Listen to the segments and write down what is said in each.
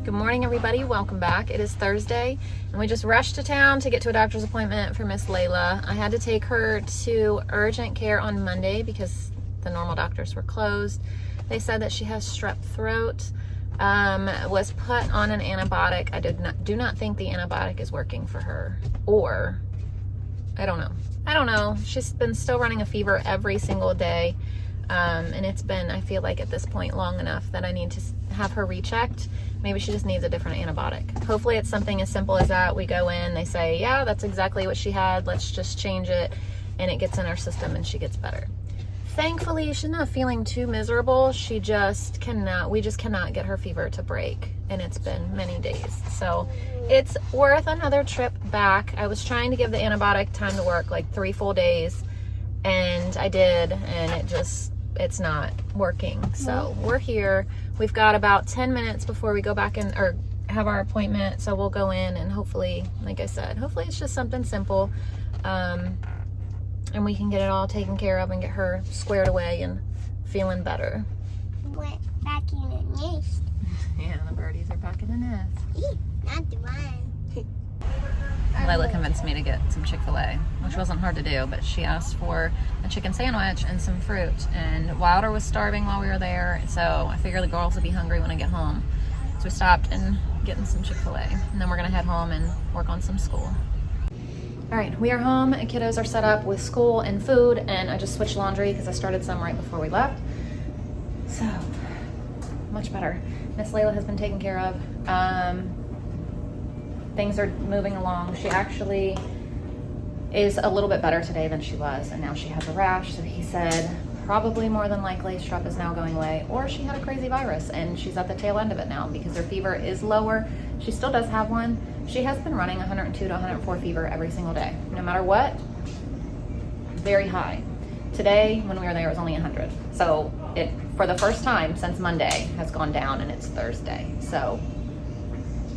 Good morning, everybody. Welcome back. It is Thursday, and we just rushed to town to get to a doctor's appointment for Miss Layla. I had to take her to urgent care on Monday because the normal doctors were closed. They said that she has strep throat, was put on an antibiotic. I do not think the antibiotic is working for her, or I don't know. She's been still running a fever every single day. And it's been, I feel like at this point, long enough that I need to have her rechecked. Maybe she just needs a different antibiotic. Hopefully it's something as simple as that. We go in, they say, yeah, that's exactly what she had. Let's just change it. And it gets in our system and she gets better. Thankfully, she's not feeling too miserable. We just cannot get her fever to break. And it's been many days. So it's worth another trip back. I was trying to give the antibiotic time to work, like 3 full days. And I did, and it's not working. So we're here. We've got about 10 minutes before we go back in or have our appointment. So we'll go in and hopefully, like I said, hopefully it's just something simple. And we can get it all taken care of and get her squared away and feeling better. Went back in the nest. Yeah, the birdies are back in the nest. Not the one. Layla convinced me to get some Chick-fil-A, which wasn't hard to do, but she asked for a chicken sandwich and some fruit. And Wilder was starving while we were there, so I figured the girls would be hungry when I get home. So we stopped and getting some Chick-fil-A, and then we're gonna head home and work on some school. All right, we are home, and kiddos are set up with school and food, and I just switched laundry because I started some right before we left. So, much better. Miss Layla has been taken care of. Things are moving along. She actually is a little bit better today than she was, and now she has a rash. So he said probably more than likely strep is now going away, or she had a crazy virus and she's at the tail end of it now because her fever is lower. She still does have one. She has been running 102 to 104 fever every single day, no matter what. Very high. Today, when we were there, it was only 100. So it, for the first time since Monday, has gone down, and it's Thursday. So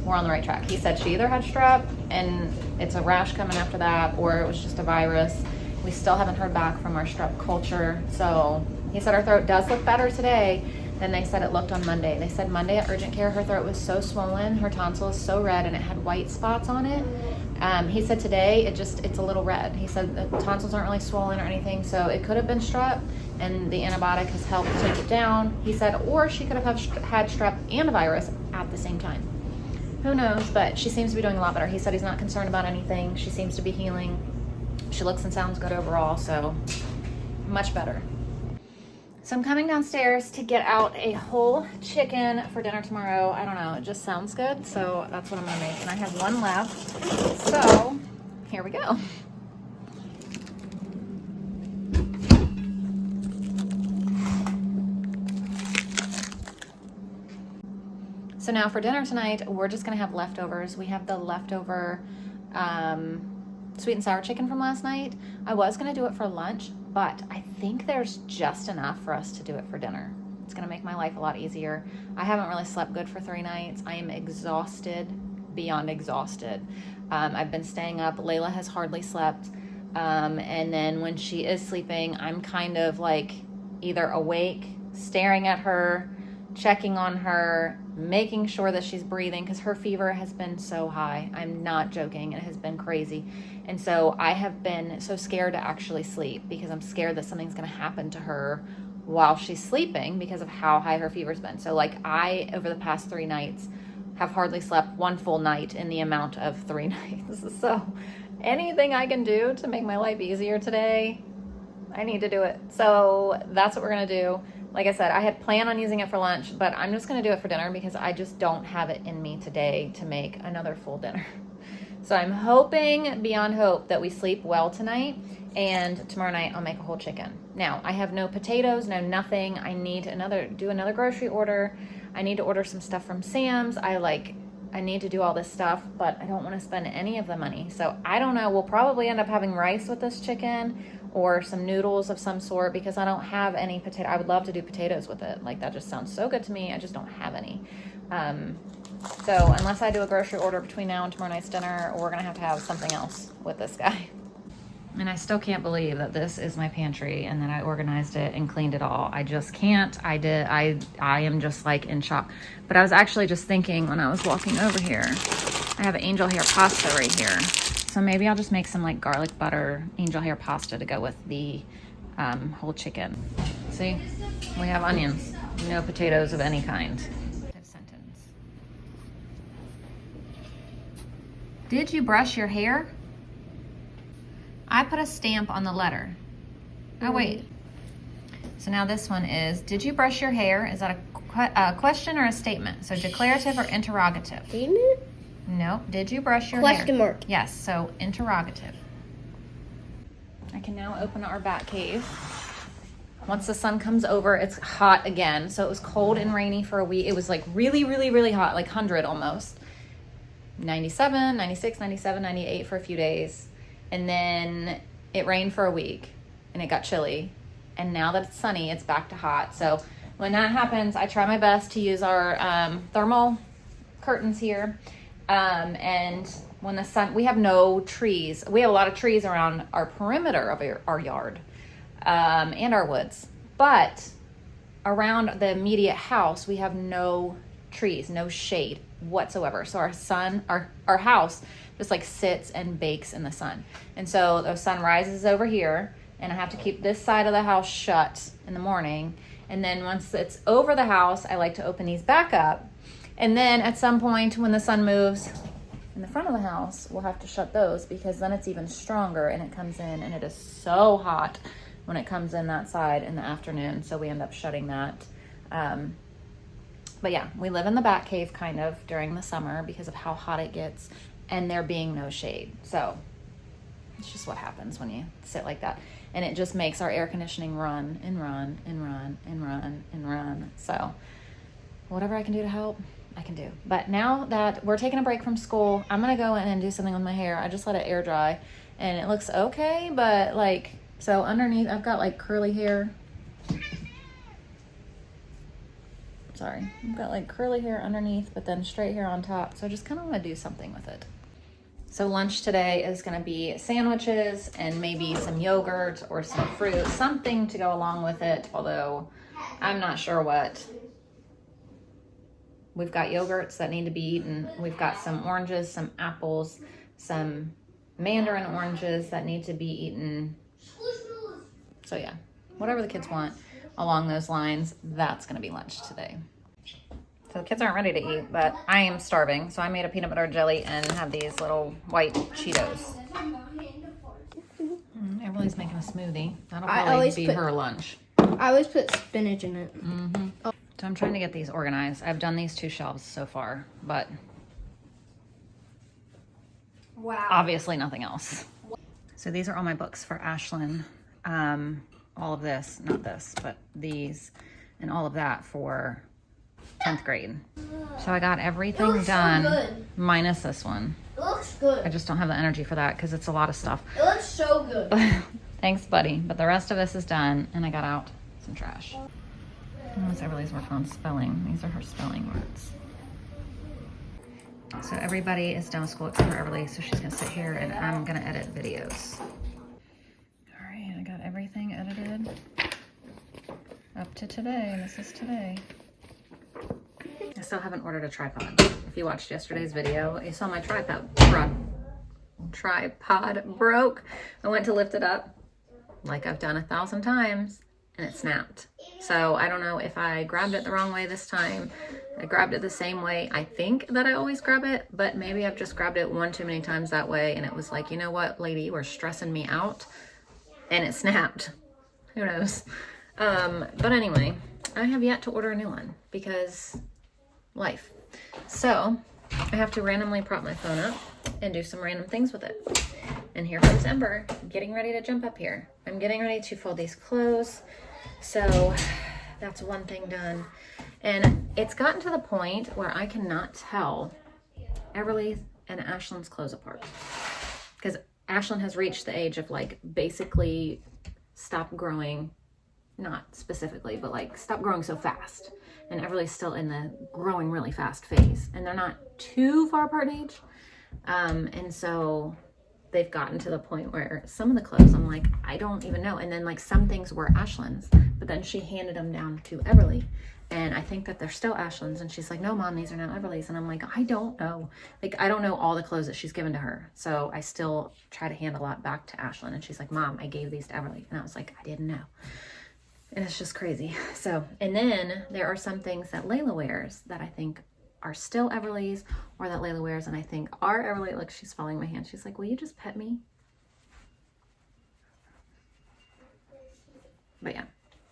we're on the right track. He said she either had strep and it's a rash coming after that, or it was just a virus. We still haven't heard back from our strep culture. So he said her throat does look better today than they said it looked on Monday. They said Monday at urgent care, her throat was so swollen, her tonsil is so red, and it had white spots on it. He said today it's a little red. He said the tonsils aren't really swollen or anything, so it could have been strep, and the antibiotic has helped take it down. He said, or she could have had strep and a virus at the same time. Who knows, but she seems to be doing a lot better. He said he's not concerned about anything. She seems to be healing. She looks and sounds good overall, so much better. So I'm coming downstairs to get out a whole chicken for dinner tomorrow. I don't know, it just sounds good, so that's what I'm gonna make. And I have one left, so here we go. So now for dinner tonight, we're just gonna have leftovers. We have the leftover sweet and sour chicken from last night. I was gonna do it for lunch, but I think there's just enough for us to do it for dinner. It's gonna make my life a lot easier. I haven't really slept good for 3 nights. I am exhausted, beyond exhausted. I've been staying up. Layla has hardly slept. And then when she is sleeping, I'm kind of like either awake, staring at her, checking on her, making sure that she's breathing, because her fever has been so high. I'm not joking. It has been crazy. And so I have been so scared to actually sleep because I'm scared that something's going to happen to her while she's sleeping because of how high her fever's been. So like I, over the past 3 nights, have hardly slept 1 full night in the amount of 3 nights. So anything I can do to make my life easier today, I need to do it. So that's what we're going to do. Like I said, I had planned on using it for lunch, but I'm just going to do it for dinner because I just don't have it in me today to make another full dinner. So I'm hoping beyond hope that we sleep well tonight, and tomorrow night I'll make a whole chicken. Now, I have no potatoes, no nothing. I need to do another grocery order. I need to order some stuff from Sam's. I need to do all this stuff, but I don't want to spend any of the money. So I don't know. We'll probably end up having rice with this chicken or some noodles of some sort because I don't have any potato. I would love to do potatoes with it. Like that just sounds so good to me. I just don't have any. So unless I do a grocery order between now and tomorrow night's dinner, we're going to have something else with this guy. And I still can't believe that this is my pantry and that I organized it and cleaned it all. I just can't. I am just like in shock. But I was actually just thinking when I was walking over here, I have angel hair pasta right here. So maybe I'll just make some like garlic butter angel hair pasta to go with the whole chicken. See, we have onions, no potatoes of any kind. Sentence. Did you brush your hair? I put a stamp on the letter. Oh, wait. So now this one is, did you brush your hair? Is that a question or a statement? So declarative or interrogative? Statement? No. Did you brush your Question hair? mark. Yes, so interrogative. I can now open our bat cave. Once the sun comes over, it's hot again. So it was cold and rainy for a week. It was like really, really, really hot, like 100 almost. 97, 96, 97, 98 for a few days. And then it rained for a week and it got chilly. And now that it's sunny, it's back to hot. So when that happens, I try my best to use our thermal curtains here. And when the sun, we have no trees. We have a lot of trees around our perimeter of our yard and our woods. But around the immediate house, we have no trees, no shade whatsoever. So our house just like sits and bakes in the sun. And so the sun rises over here and I have to keep this side of the house shut in the morning. And then once it's over the house, I like to open these back up. And then at some point when the sun moves in the front of the house, we'll have to shut those because then it's even stronger and it comes in and it is so hot when it comes in that side in the afternoon. So we end up shutting that. But yeah, we live in the bat cave kind of during the summer because of how hot it gets and there being no shade. So it's just what happens when you sit like that. And it just makes our air conditioning run and run and run and run and run. So whatever I can do to help, I can do. But now that we're taking a break from school, I'm going to go in and do something with my hair. I just let it air dry and it looks okay. But like, so underneath, I've got like curly hair. Sorry, I've got like curly hair underneath, but then straight hair on top. So I just kind of want to do something with it. So lunch today is going to be sandwiches and maybe some yogurt or some fruit, something to go along with it. Although I'm not sure what. We've got yogurts that need to be eaten. We've got some oranges, some apples, some mandarin oranges that need to be eaten. So yeah, whatever the kids want along those lines, that's going to be lunch today. So the kids aren't ready to eat, but I am starving. So I made a peanut butter jelly and have these little white Cheetos. Everybody's making a smoothie. That'll probably be her lunch. I always put spinach in it. Mm-hmm. Oh. So I'm trying to get these organized. I've done these 2 shelves so far, but Wow. obviously nothing else. So these are all my books for Ashlyn. All of this, not this, but these and all of that for 10th grade. So I got everything done minus this one. It looks good. I just don't have the energy for that because it's a lot of stuff. It looks so good. Thanks, buddy. But the rest of this is done and I got out some trash. Unless Everly's working on spelling. These are her spelling words. So everybody is done with school except for Everly, so she's gonna sit here and I'm gonna edit videos. All right, I got everything edited up to today. This is today. I still haven't ordered a tripod. If you watched yesterday's video, you saw my tripod broke. I went to lift it up like I've done 1,000 times and it snapped. So I don't know if I grabbed it the wrong way this time. I grabbed it the same way I think that I always grab it, but maybe I've just grabbed it one too many times that way and it was like, you know what, lady, you are stressing me out, and it snapped. Who knows? But anyway, I have yet to order a new one because life. So I have to randomly prop my phone up and do some random things with it. And here comes Ember getting ready to jump up here. I'm getting ready to fold these clothes. So that's one thing done. And it's gotten to the point where I cannot tell Everly's and Ashlyn's clothes apart. Because Ashlyn has reached the age of like basically stop growing, not specifically, but like stop growing so fast. And Everly's still in the growing really fast phase. And they're not too far apart in age. And so they've gotten to the point where some of the clothes, I'm like, I don't even know. And then like some things were Ashlyn's, but then she handed them down to Everly. And I think that they're still Ashlyn's. And she's like, no, Mom, these are now Everly's. And I'm like, I don't know. Like, I don't know all the clothes that she's given to her. So I still try to hand a lot back to Ashlyn. And she's like, Mom, I gave these to Everly. And I was like, I didn't know. And it's just crazy. So, and then there are some things that Layla wears that I think are still Everly's, or that Layla wears and I think are Everly. Look, she's following my hand. She's like, will you just pet me? But yeah,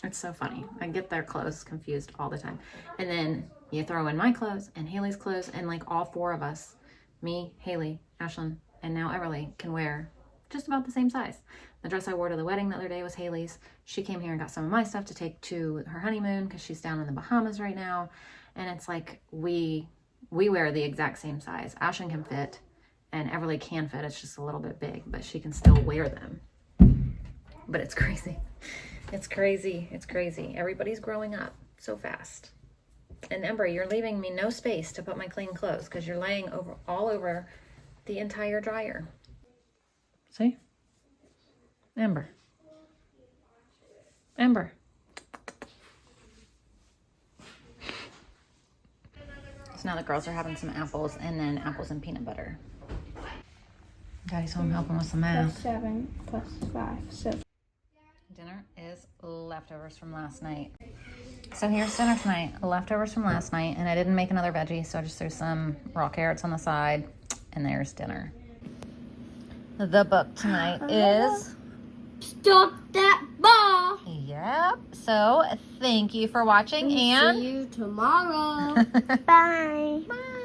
it's so funny. I get their clothes confused all the time. And then you throw in my clothes and Haley's clothes, and like all four of us, me, Haley, Ashlyn, and now Everly, can wear just about the same size. The dress I wore to the wedding the other day was Haley's. She came here and got some of my stuff to take to her honeymoon because she's down in the Bahamas right now. And it's like we wear the exact same size. Ashlyn can fit and Everly can fit. It's just a little bit big, but she can still wear them. But it's crazy. It's crazy. It's crazy. Everybody's growing up so fast. And Ember, you're leaving me no space to put my clean clothes because you're laying all over the entire dryer. See? Ember. Ember. So now the girls are having some apples and then apples and peanut butter. Daddy's home helping with some math. 7 plus 5, 7. Dinner is leftovers from last night. So here's dinner tonight, leftovers from last night, and I didn't make another veggie, so I just threw some raw carrots on the side, and there's dinner. The book tonight is... Stop that ball! Yep. So thank you for watching, and... See you tomorrow. Bye. Bye.